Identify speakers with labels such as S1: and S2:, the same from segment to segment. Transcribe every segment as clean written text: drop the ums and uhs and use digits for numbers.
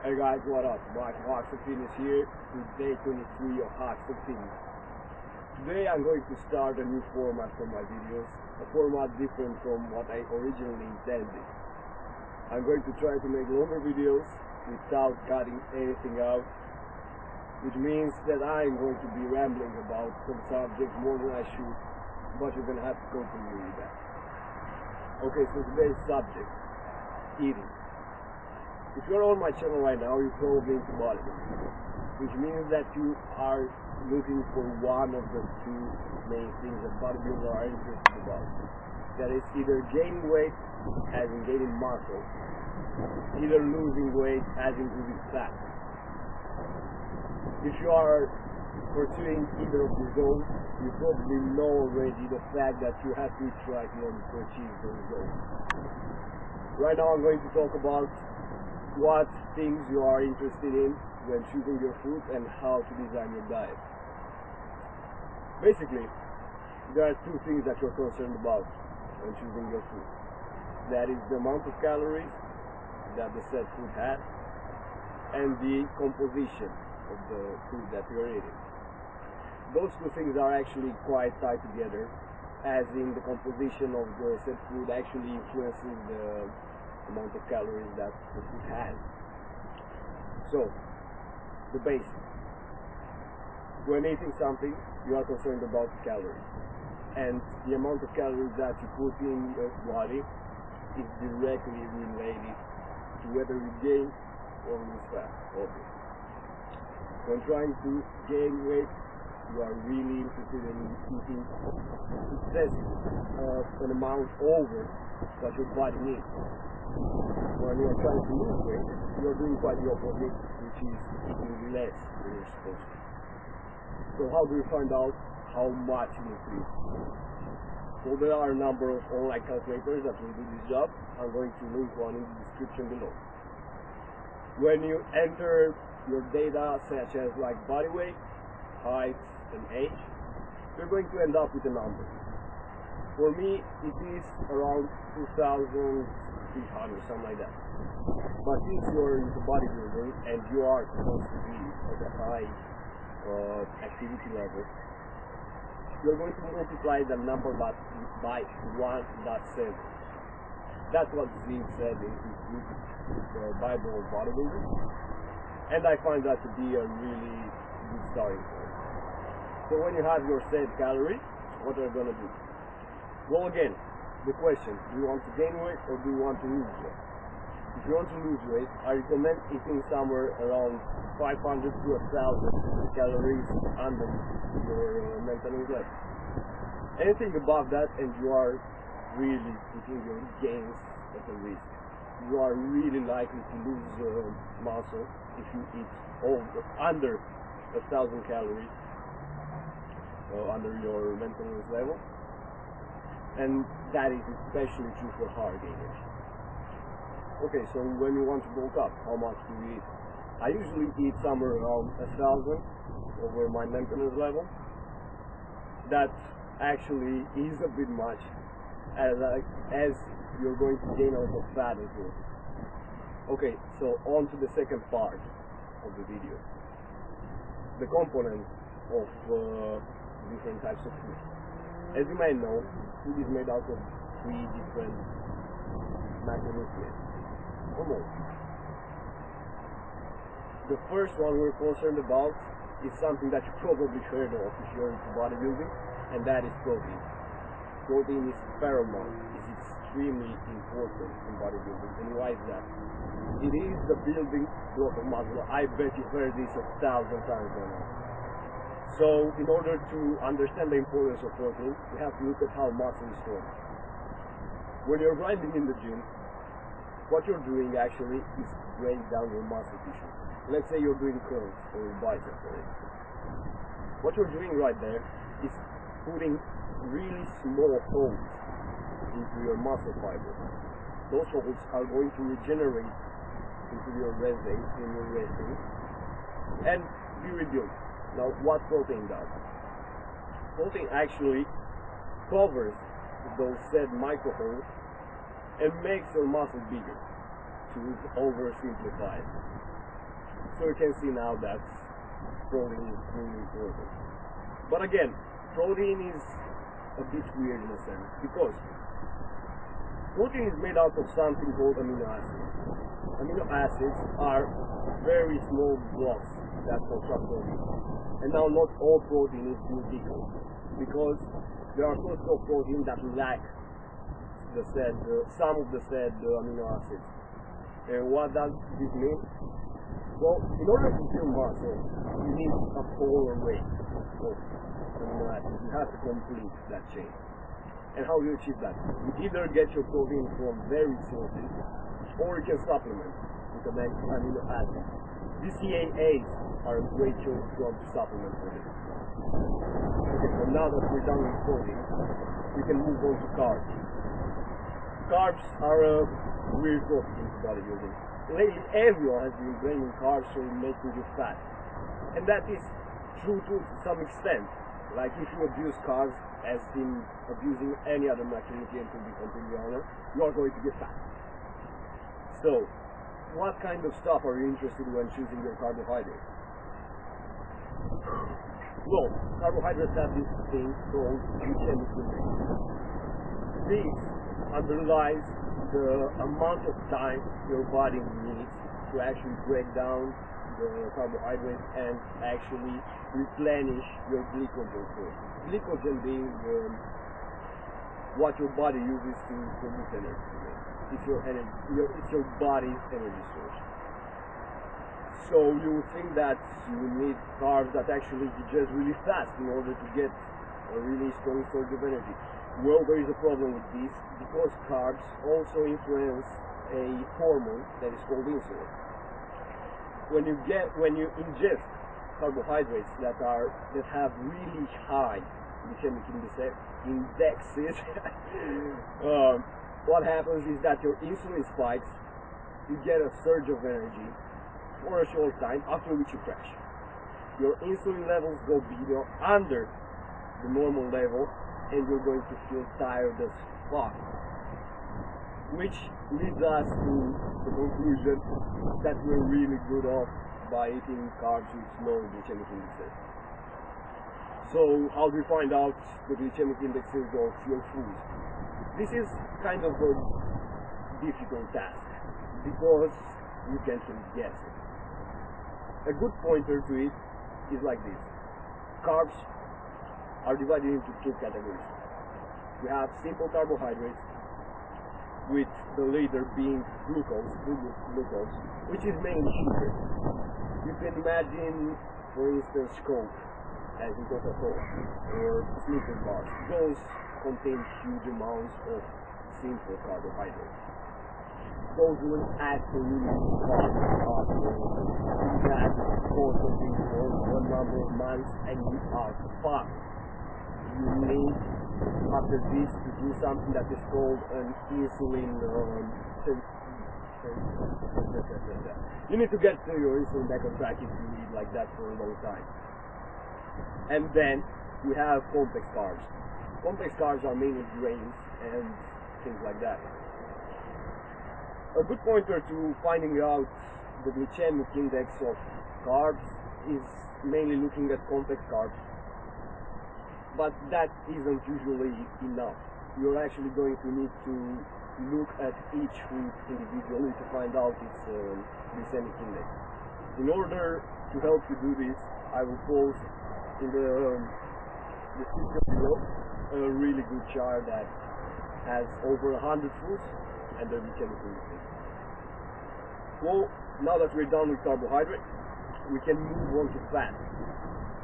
S1: Hey guys, what up? Hoxton here with day 23 of Hoxton. Today I'm going to start a new format for my videos, a format different from what I originally intended. I'm going to try to make longer videos without cutting anything out, which means that I'm going to be rambling about some subjects more than I should, but you're going to have to cope with me with that. Okay, so today's subject, eating. If you're on my channel right now, you're probably into bodybuilding, which means that you are looking for one of the two main things that bodybuilders are interested about. That is either gaining weight, as in gaining muscle, either losing weight, as in losing fat. If you are pursuing either of these goals, you probably know already the fact that you have to eat right in order to achieve those goals. Right now I'm going to talk about what things you are interested in when choosing your food and how to design your diet. Basically, there are two things that you're concerned about when choosing your food. That is the amount of calories that the said food has and the composition of the food that you're eating. Those two things are actually quite tied together, as in the composition of the said food actually influences the amount of calories that the food has. So, the basics. When eating something, you are concerned about the calories. And the amount of calories that you put in your body is directly related to whether you gain or lose fat, obviously. When trying to gain weight, you are really interested in eating excessive an amount over what your body needs. When you are trying to lose weight, you are doing quite the opposite, which is eating less than you're supposed to. So how do you find out how much you need to eat? So there are a number of online calculators that will do this job. I'm going to link one in the description below. When you enter your data such as like body weight, height and age, you're going to end up with a number. For me, it is around 2,300, something like that. But since you're into bodybuilding and you are supposed to be at a high activity level, you're going to multiply the number by 1.7. That's what Zig said in his book, The Bible of Bodybuilding, and I find that to be a really good starting point. So when you have your set calories, what are you going to do? Well, again, the question, do you want to gain weight or do you want to lose weight? If you want to lose weight, I recommend eating somewhere around 500 to 1,000 calories under your maintenance level. Anything above that and you are really putting your gains at a risk. You are really likely to lose muscle if you eat under 1,000 calories under your maintenance level, and that is especially true for hard gainers. Okay, so when you want to bulk up, how much do you eat? I usually eat somewhere around 1,000 over my maintenance level. That actually is a bit much, as you're going to gain a lot of fat as well. Okay, so on to the second part of the video, the components of different types of food. As you may know, food is made out of 3 different macronutrients. Almost. The first one we're concerned about is something that you probably heard of if you're into bodybuilding, and that is protein. Protein is paramount, is extremely important in bodybuilding. And why is that? It is the building block of muscle. I bet you've heard this 1,000 times by now. So, in order to understand the importance of protein, we have to look at how muscle is formed. When you're grinding in the gym, what you're doing actually is break down your muscle tissue. Let's say you're doing curls or your biceps for instance. What you're doing right there is putting really small holes into your muscle fiber. Those holes are going to regenerate into your rest days, in your resting, and be rebuilt. Now, what protein does? Protein actually covers those said micro holes and makes your muscle bigger, to oversimplify it. So you can see now that protein is really important. But again, protein is a bit weird in a sense, because protein is made out of something called amino acids. Amino acids are very small blocks that construct protein. And now not all protein is built equal, because there are sources of protein that lack some of the said amino acids. And what does this mean? Well, in order to build muscle, you need a whole array of amino acids. You have to complete that chain. And how do you achieve that? You either get your protein from varied sources, or you can supplement with an amino acid. BCAAs are a great choice to supplement with it. Okay, so now that we're done with protein, we can move on to carbs. Carbs are a weird topic in bodybuilding. Lately, everyone has been blaming carbs for making you fat, and that is true to some extent. Like if you abuse carbs, as in abusing any other macronutrient, to be completely honest, you are going to get fat. So, what kind of stuff are you interested in when choosing your carbohydrates? Well, carbohydrates have this thing called glycemic index. This underlies the amount of time your body needs to actually break down the carbohydrates and actually replenish your glycogen source. Glycogen being what your body uses to produce energy. It's your energy. It's your body's energy source. So you would think that you need carbs that actually digest really fast in order to get a really strong source of energy. Well, there is a problem with this, because carbs also influence a hormone that is called insulin. When you ingest carbohydrates that have really high glycemic indexes, what happens is that your insulin spikes, you get a surge of energy for a short time, after which you crash. Your insulin levels go under the normal level, and you're going to feel tired as fuck. Which leads us to the conclusion that we're really good off by eating carbs with low glycemic indexes. So how do we find out the glycemic indexes of your foods? This is kind of a difficult task, because you can't really guess it. A good pointer to it is like this. Carbs are divided into two categories. We have simple carbohydrates, with the leader being glucose, which is mainly sugar. You can imagine, for instance, Coke, as in Coca-Cola, or Snickers bars. Those contain huge amounts of simple carbohydrates. Those will absolutely cause that constantly for a number of months, and you are fucked. You need, after this, to do something that is called an insulin you need to get your insulin back on track if you eat like that for a long time. And then we have complex carbs. Complex carbs are mainly grains and things like that. A good pointer to finding out the glycemic index of carbs is mainly looking at complex carbs. But that isn't usually enough. You're actually going to need to look at each food individually to find out its glycemic index. In order to help you do this, I will post in the description below a really good chart that has over 100 foods and their glycemic index. Well, now that we're done with carbohydrates, we can move on to fat.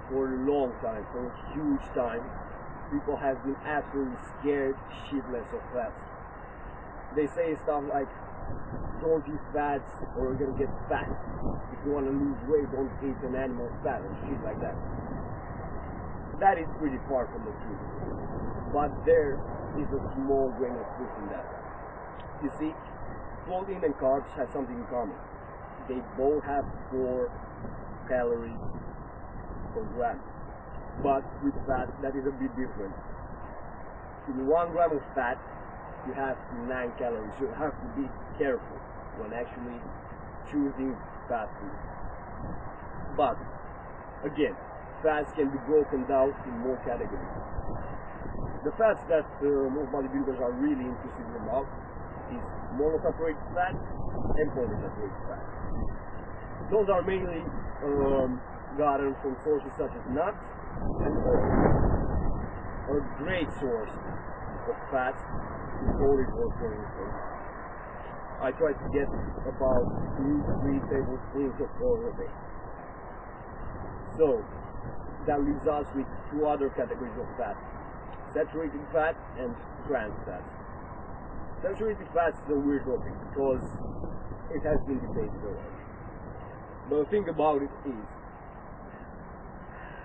S1: For a long time, for a huge time, people have been absolutely scared shitless of fats. They say stuff like, don't eat fats or you're gonna get fat. If you wanna lose weight, don't eat an animal fat or shit like that. That is pretty far from the truth. But there is a small grain of truth in that. You see, protein and carbs have something in common. They both have 4 calories per gram. But with fat, that is a bit different. In 1 gram of fat, you have 9 calories. You have to be careful when actually choosing fat food. But again, fats can be broken down in more categories. The fats that most bodybuilders are really interested about is monosaturated fat and polysaturated fat. Those are mainly gotten from sources such as nuts and oil. A great source of fats is olive oil, for instance. I try to get about 2-3 tablespoons of oil a day. So that leaves us with two other categories of fat: saturated fat and trans fats. Saturated fats is a weird topic because it has been debated already. But the thing about it is,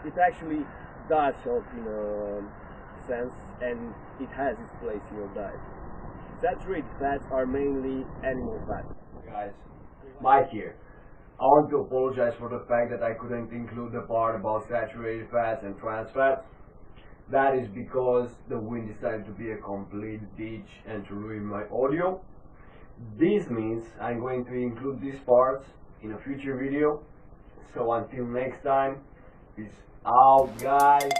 S1: it actually does help in a sense, and it has its place in your diet. Saturated fats are mainly animal fat.
S2: Guys, Mike here. I want to apologize for the fact that I couldn't include the part about saturated fats and trans fats. That is because the wind decided to be a complete bitch and to ruin my audio. This means I'm going to include these parts in a future video. So until next time, peace out, guys.